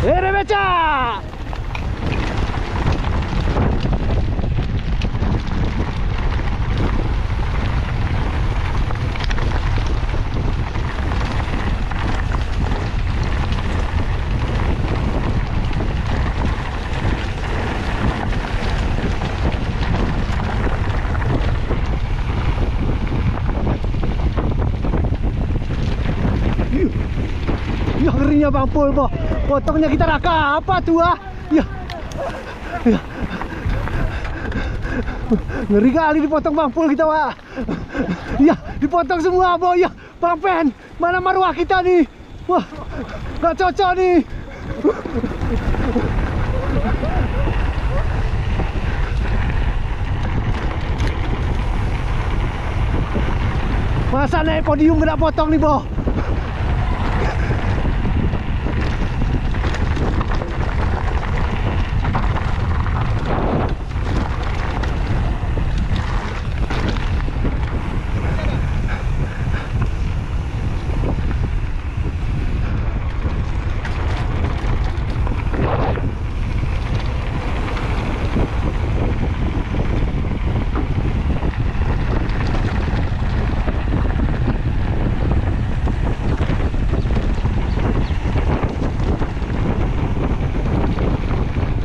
Rebeca! Ya ngerinya Bang Pul, boh. Potongnya kita raka apa tuh ah? Ya. Ya. Ngeri kali dipotong Bang Pul kita, Pak. Ya, dipotong semua, boh. Ya, Bang Pen, mana marwah kita nih? Wah, nggak cocok nih. Masa naik podium nggak potong nih, boh?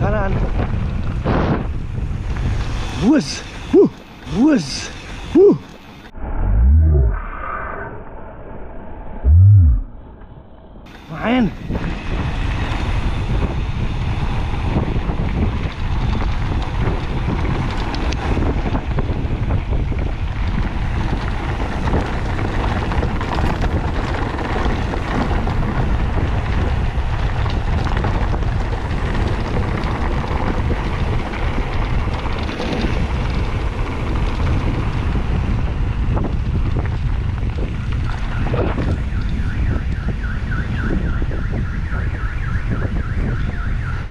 Kanan. Bus.